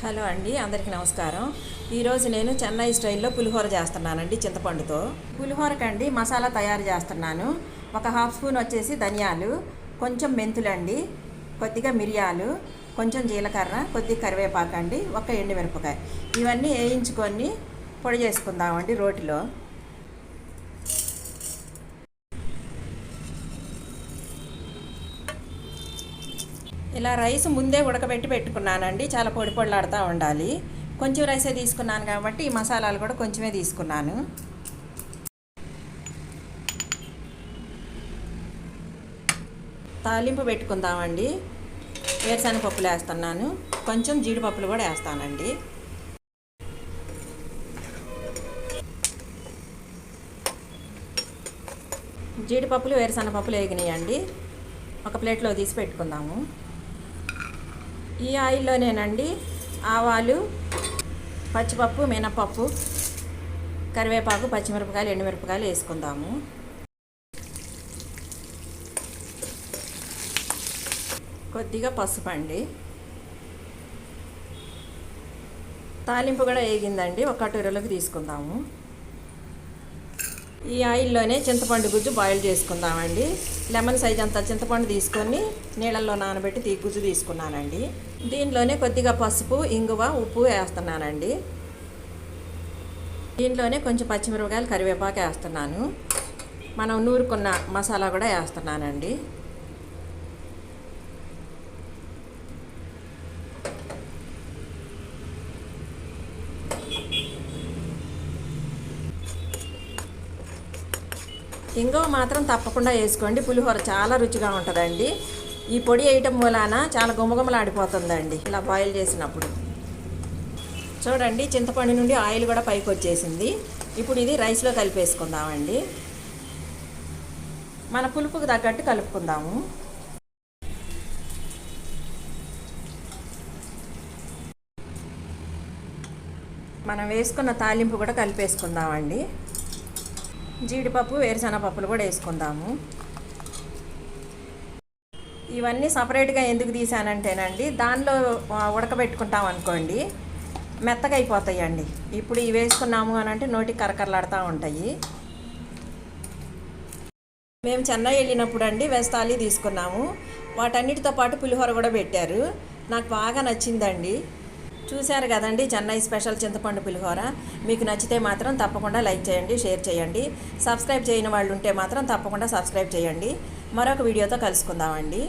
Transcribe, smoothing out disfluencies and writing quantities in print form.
Hello అండి, అందరికీ నమస్కారం. ఈరోజు నేను చెన్నై స్టైల్లో పులిహోర చేస్తున్నానండి చింతపండుతో. పులిహోరకండి మసాలా తయారు చేస్తున్నాను. ఒక హాఫ్ స్పూన్ వచ్చేసి ధనియాలు, కొంచెం మెంతులండి, కొద్దిగా మిరియాలు, కొంచెం జీలకర్ర, కొద్దిగా కరివేపాకు అండి, ఒక ఎండుమిరపకాయ. ఇవన్నీ వేయించుకొని పొడి చేసుకుందామండి రోటిలో. ఇలా రైస్ ముందే ఉడకబెట్టి పెట్టుకున్నానండి. చాలా పొడి పొడిలాడుతూ ఉండాలి. కొంచెం రైసే తీసుకున్నాను కాబట్టి ఈ మసాలాలు కూడా కొంచెమే తీసుకున్నాను. తాలింపు పెట్టుకుందామండి. వేరుశనగపప్పులు వేస్తున్నాను, కొంచెం జీడిపప్పులు కూడా వేస్తానండి. జీడిపప్పులు వేరుశనగపప్పులు వేగినాయండి. ఒక ప్లేట్లో తీసి పెట్టుకుందాము. ఈ ఆయిల్లోనేనండి ఆవాలు, పచ్చిపప్పు, మినపప్పు, కరివేపాకు, పచ్చిమిరపకాయలు, ఎండుమిరపకాయలు వేసుకుందాము. కొద్దిగా పసుపు అండి. తాలింపు కూడా వేగిందండి. ఒక కటోరలోకి తీసుకుందాము. ఈ ఆయిల్లోనే చింతపండు గుజ్జు బాయిల్ చేసుకుందామండి. లెమన్ సైజ్ అంత చింతపండు తీసుకొని నీళ్ళల్లో నానబెట్టి గుజ్జు తీసుకున్నానండి. దీనిలోనే కొద్దిగా పసుపు, ఇంగువ, ఉప్పు వేస్తున్నానండి. దీంట్లోనే కొంచెం పచ్చిమిరపకాయలు, కరివేపాకు వేస్తున్నాను. మనం నూరుకున్న మసాలా కూడా వేస్తున్నానండి. ఇంగువ మాత్రం తప్పకుండా వేసుకోండి. పులిహోర చాలా రుచిగా ఉంటుందండి. ఈ పొడి వేయటం మూలాన చాలా గుమగుమలాడిపోతుందండి ఇలా బాయిల్ చేసినప్పుడు. చూడండి, చింతపండు నుండి ఆయిల్ కూడా పైకి వచ్చేసింది. ఇప్పుడు ఇది రైస్లో కలిపేసుకుందామండి. మన పులుపుకు తగ్గట్టు కలుపుకుందాము. మనం వేసుకున్న తాలింపు కూడా కలిపేసుకుందామండి. జీడిపప్పు, వేరుశనగపప్పులు కూడా వేసుకుందాము. ఇవన్నీ సపరేట్గా ఎందుకు తీసానంటేనండి, దానిలో ఉడకబెట్టుకుంటాం అనుకోండి మెత్తగా అయిపోతాయండి. ఇప్పుడు ఇవి వేసుకున్నాము అని అంటే నోటికి కరకరలాడుతూ ఉంటాయి. మేము చెన్నై వెళ్ళినప్పుడు అండి వెజ్ తీసుకున్నాము. వాటన్నిటితో పాటు పులిహోర కూడా పెట్టారు. నాకు బాగా నచ్చిందండి. చూశారు కదండి చెన్నై స్పెషల్ చింతపండు పులిహోర. మీకు నచ్చితే మాత్రం తప్పకుండా లైక్ చేయండి, షేర్ చేయండి. సబ్స్క్రైబ్ చేయని వాళ్ళు ఉంటే మాత్రం తప్పకుండా సబ్స్క్రైబ్ చేయండి. మరొక వీడియోతో కలుసుకుందామండి.